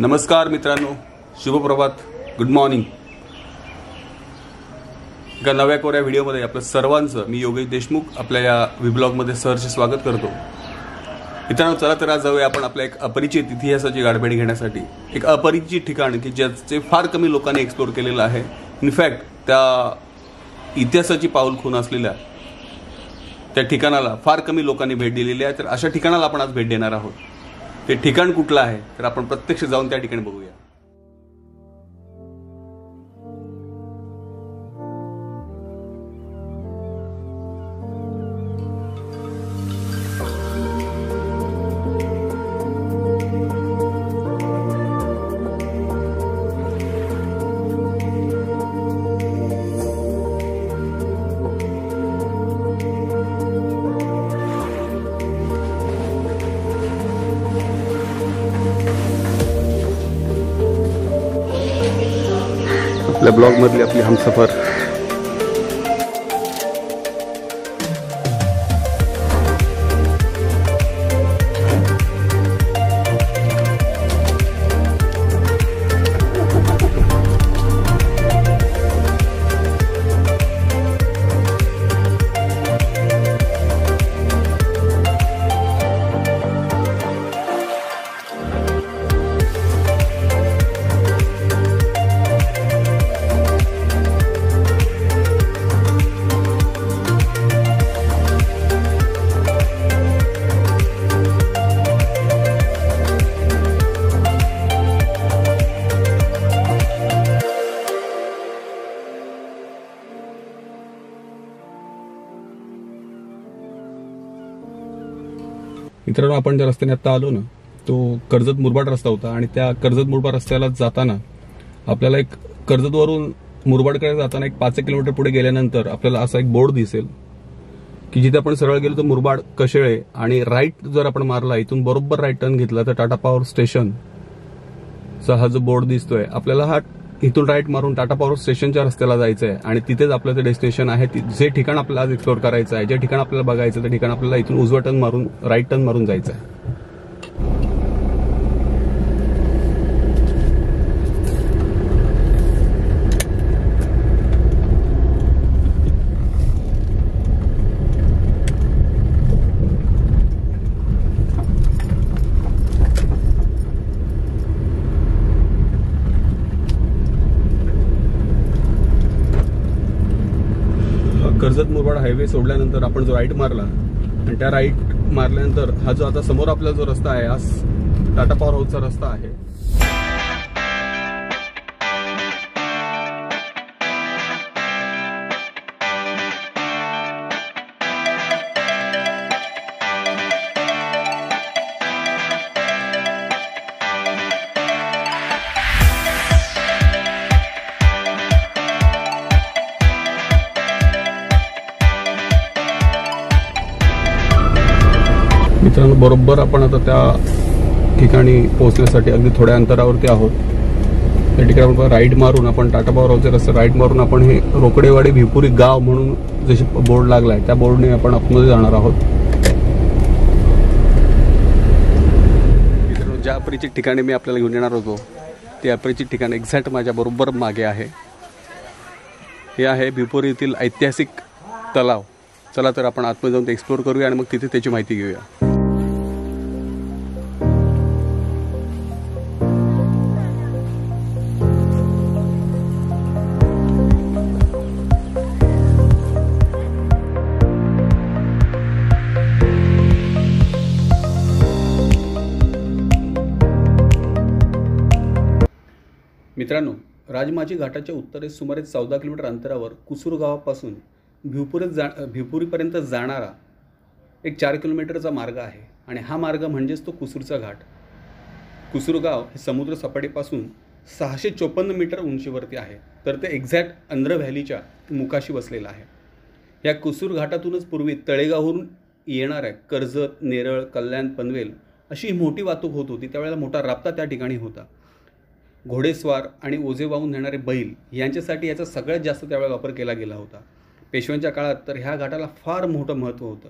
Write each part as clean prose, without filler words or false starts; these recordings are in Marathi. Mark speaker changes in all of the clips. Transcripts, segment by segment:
Speaker 1: नमस्कार मित्रांनो, शुभप्रभात, गुड मॉर्निंग. एका नव्या कोऱ्या व्हिडिओमध्ये आपलं सर्वांचं मी योगेश देशमुख आपल्या या व्हिब्लॉगमध्ये सहर्ष स्वागत करतो. मित्रांनो, चला तर आज जाऊया आपण आपल्या एक अपरिचित इतिहासाची गाठभेट घेण्यासाठी. एक अपरिचित ठिकाण की ज्याचे फार कमी लोकांनी एक्सप्लोर केलेलं आहे. इनफॅक्ट त्या इतिहासाची पाऊल खूण असलेल्या त्या ठिकाणाला फार कमी लोकांनी भेट दिलेली आहे. तर अशा ठिकाणाला आपण आज भेट देणार आहोत. ते ठिकाण कुठलं आहे तर आपण प्रत्यक्ष जाऊन त्या ठिकाणी बघूया. आपल्या ब्लॉगमधली आपली हमसफर. मित्रांनो, आपण ज्या रस्त्याने आता आलो ना, तो कर्जत मुरबाड रस्ता होता. आणि त्या कर्जत मुरबाड रस्त्याला जाताना आपल्याला एक कर्जतवरून मुरबाडकडे जाताना एक 5 किलोमीटर पुढे गेल्यानंतर आपल्याला असा एक बोर्ड दिसेल की जिथे आपण सरळ गेलो तर मुरबाड कशेळे, आणि राईट जर आपण मारला, इथून बरोबर राईट टर्न घेतला तर टाटा पॉवर स्टेशनचा हा जो बोर्ड दिसतोय, आपल्याला हा इथून राईट मारून टाटा पॉवर स्टेशनच्या रस्त्याला जायचं आहे. आणि तिथेच आपलं ते डेस्टिनेशन आहे. जे ठिकाण आपल्याला आज एक्सप्लोर करायचं आहे, जे ठिकाण आपल्याला बघायचं, ते ठिकाण आपल्याला इथून उजवा टर्न मारून राईट टर्न मारून जायचं आहे. कर्जत मुरबाड हायवे सोडल्यानंतर आपण जो राईट मारला आणि त्या राईट मारल्यानंतर हा जो आता समोर आपला जो रस्ता आहे, हा टाटा पॉवर हाऊसचा रस्ता आहे. मित्रांनो, बरोबर आपण आता त्या ठिकाणी पोहोचण्यासाठी अगदी थोड्या अंतरावरती आहोत. त्या ठिकाणी आपण राईट मारून, आपण टाटा पॉवर हाऊसचे रस्ते राईट मारून आपण हे रोकडेवाडी भिपुरी गाव म्हणून जसे बोर्ड लागलाय त्या बोर्डने आपण आतमध्ये जाणार आहोत. मित्रांनो, ज्या अपरिचित ठिकाणी मी आपल्याला घेऊन येणार होतो ते अपरिचित ठिकाण एक्झॅक्ट माझ्या बरोबर मागे आहे. हे आहे भिपुरी येथील ऐतिहासिक तलाव. चला तर आपण आतमध्ये जाऊन ते एक्सप्लोर करूया आणि मग तिथे त्याची माहिती घेऊया. मित्रांनो, राजमाची घाटाच्या उत्तरेस सुमारे 14 किलोमीटर अंतरावर कुसूर गावापासून भिपुरीपर्यंत जाणारा एक 4 किलोमीटरचा मार्ग आहे. आणि हा मार्ग म्हणजेच तो कुसूरचा घाट. कुसूर गाव हे समुद्र सपाटीपासून 654 मीटर उंचीवरती आहे. तर ते एक्झॅक्ट अंध्र व्हॅलीच्या मुखाशी बसलेलं आहे. या कुसूर घाटातूनच पूर्वी तळेगावहून येणाऱ्या कर्जत, नेरळ, कल्याण, पनवेल अशी मोठी वाहतूक होत होती. त्यावेळेला मोठा राबता त्या ठिकाणी होता. घोडेस्वार आणि ओझे वाहून नेणारे बैल यांच्यासाठी याचा सगळ्यात जास्त त्यावेळेला वापर केला गेला होता. पेशव्यांच्या काळात तर ह्या घाटाला फार मोठं महत्त्व होतं.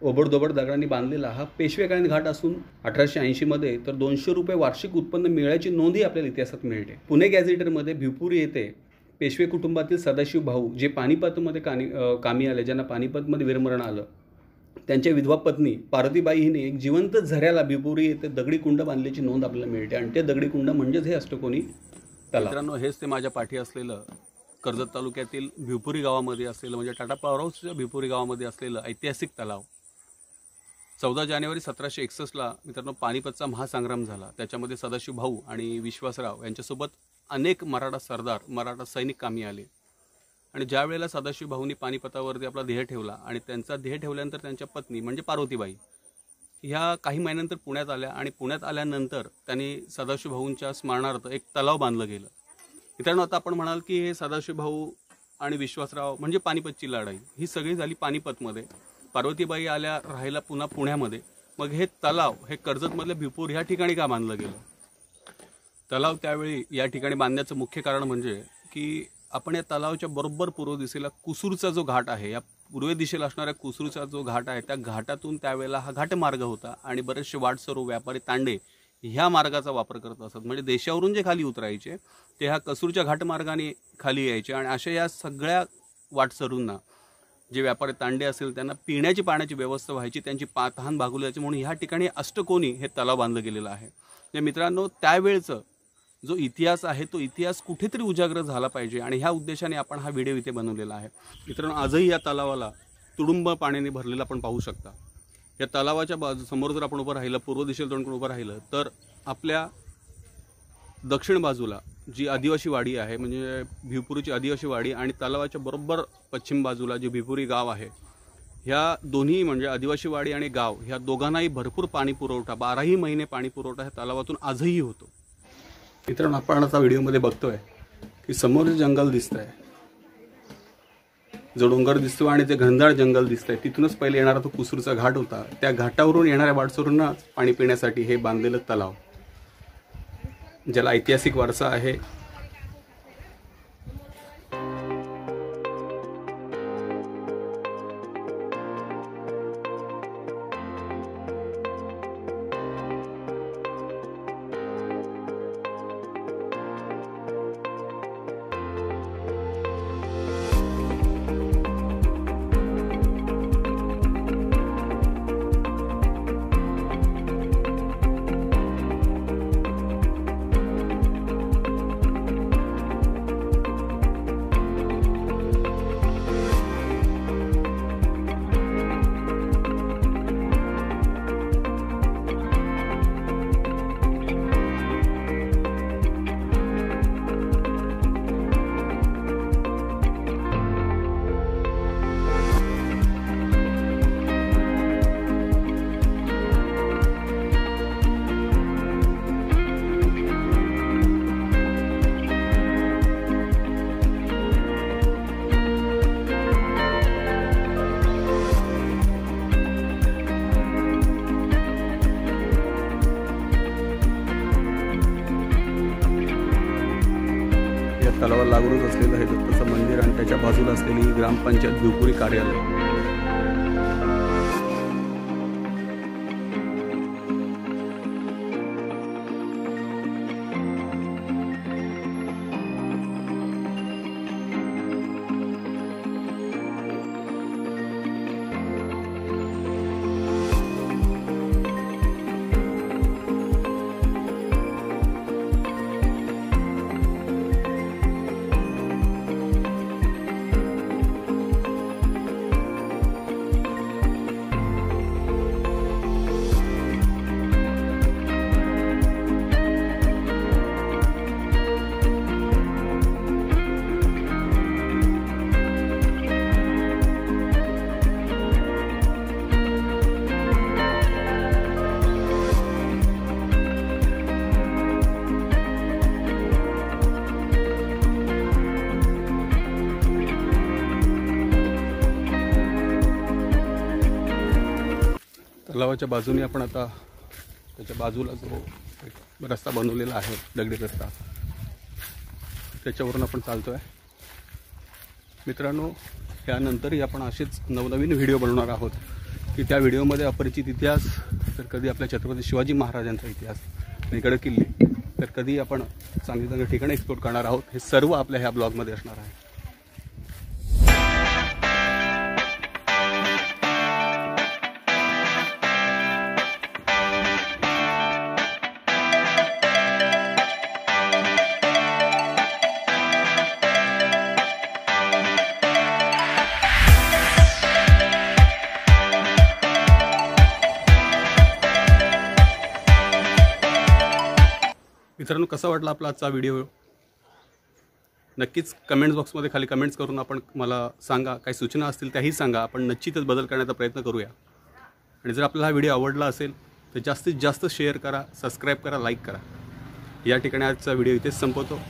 Speaker 1: ओबडधोबड दगडांनी बांधलेला हा पेशवेकालीन घाट असून 1880मध्ये तर 200 रुपये वार्षिक उत्पन्न मिळाल्याची नोंदही आपल्याला इतिहासात मिळते. पुणे गॅझेटरमध्ये भिवपुरी येथे पेशवे कुटुंबातील सदाशिव भाऊ जे पानिपतमध्ये कामी आले, ज्यांना पानिपतमध्ये वीरमरण आलं, त्यांच्या विधवा पत्नी पार्वतीबाई हिने एक जिवंत झऱ्याला भिवपुरी येथे दगडी कुंड बांधल्याची नोंद आपल्याला मिळते आणि ते दगडी कुंड म्हणजेच हे अष्टकोनी तलाव. मित्रांनो, हेच ते माझ्या पाठी असलेलं कर्जत तालुक्यातील भिवपुरी गावामध्ये असलेलं म्हणजे टाटा पॉवर हाऊसच्या भिवपुरी गावामध्ये असलेलं ऐतिहासिक तलाव. 14 जानेवारी 1761ला मित्रांनो पानिपतचा महासंग्राम झाला. त्याच्यामध्ये सदाशिव भाऊ आणि विश्वासराव यांच्यासोबत अनेक मराठा सरदार, मराठा सैनिक कामी आले आणि ज्या वेळेला सदाशिव भाऊंनी पानिपतावरती आपला ध्येय ठेवला आणि त्यांचा ध्येय ठेवल्यानंतर त्यांच्या पत्नी म्हणजे पार्वतीबाई ह्या काही महिन्यानंतर पुण्यात आल्या आणि पुण्यात आल्यानंतर त्यांनी सदाशिव भाऊंच्या स्मरणार्थ एक तलाव बांधलं गेलं. मित्रांनो, आता आपण म्हणाल की हे सदाशिव भाऊ आणि विश्वासराव म्हणजे पानिपतची लढाई ही सगळी झाली पानिपतमध्ये. पार्वतीबाई आल्या राहायला पुन्हा पुण्यामध्ये. मग हे तलाव हे कर्जतमधल्या भिवपूर ह्या ठिकाणी का बांधलं गेलं? तलाव त्यावेळी या ठिकाणी बांधण्याचं मुख्य कारण म्हणजे की आपण या तलावाच्या बरोबर पूर्व दिशेला कुसूरचा जो घाट आहे, या पूर्व दिशेला असणाऱ्या कुसूरचा जो घाट आहे त्या घाटातून त्यावेळेला हा घाटमार्ग होता आणि बरेचसे वाटसरू व्यापारी तांडे ह्या मार्गाचा वापर करत असत. म्हणजे देशावरून जे खाली उतरायचे ते ह्या कसूरच्या घाटमार्गाने खाली यायचे आणि अशा या सगळ्या वाटसरूंना, जे व्यापारी तांडे असेल, त्यांना पिण्याची पाण्याची व्यवस्था व्हायची, त्यांची तहान भागवली जायची. म्हणून ह्या ठिकाणी अष्टकोनी हे तलाव बांधलं गेलेलं आहे. म्हणजे मित्रांनो, त्यावेळचं जो इतिहास आहे तो इतिहास कुठेतरी उजागर झाला पाहिजे आणि ह्या उद्देशाने आपण हा व्हिडिओ इथे बनवलेला आहे. मित्रांनो, आजही या तलावाला तुडुंब पाण्याने भरलेला आपण पाहू शकता. या तलावाच्या समोर जर आपण उभं राहिलं, पूर्व दिशेला तोंड करून उभं राहिलं तर आपल्या दक्षिण बाजूला जी आदिवासी वाडी आहे म्हणजे भिवपुरीची आदिवासी वाडी आणि तलावाच्या बरोबर पश्चिम बाजूला जे भिवपुरी गाव आहे, ह्या दोन्ही म्हणजे आदिवासी वाडी आणि गाव ह्या दोघांनाही भरपूर पाणी पुरवठा, 12ही महिने पाणी पुरवठा ह्या तलावातून आजही होतो. मित्रांनो, आपण आता व्हिडिओमध्ये बघतोय की समोर जे जंगल दिसतंय, जो डोंगर दिसतो आणि ते घनदाट जंगल दिसतंय, तिथूनच पहिले येणारा तो कुसूरचा घाट होता. त्या घाटावरून येणाऱ्या वाटसरूंना पाणी पिण्यासाठी हे बांधलेलं तलाव, ज्याला ऐतिहासिक वारसा आहे. तलावाला लागूनच असलेलं हे दत्ताचं मंदिर आणि त्याच्या बाजूला असलेली ग्रामपंचायत भिवपुरी कार्यालय. तलावाच्या बाजूने आपण आता त्याच्या बाजूला जो एक रस्ता बनवलेला आहे, दगडी रस्ता, त्याच्यावरून आपण चालतोय. मित्रांनो, यानंतरही आपण असेच नवनवीन व्हिडिओ बनवणार आहोत. की त्या व्हिडिओमध्ये अपरिचित इतिहास, तर कधी आपल्या छत्रपती शिवाजी महाराजांचा इतिहास, आणि गड किल्ले, तर कधी आपण चांगली चांगली ठिकाणं एक्सप्लोर करणार आहोत. हे सर्व आपल्या ह्या ब्लॉगमध्ये असणार आहे. मित्रांनो, कसा वाटला आपला आजचा व्हिडिओ? नक्कीच कमेंट्स बॉक्समध्ये खाली कमेंट्स करून आपण मला सांगा. काही सूचना असतील त्याही सांगा. आपण निश्चितच बदल करण्याचा प्रयत्न करूया. आणि जर आपल्याला हा व्हिडिओ आवडला असेल तर जास्तीत जास्त शेअर करा, सबस्क्राईब करा, लाईक करा. या ठिकाणी आजचा व्हिडिओ इथेच संपवतो.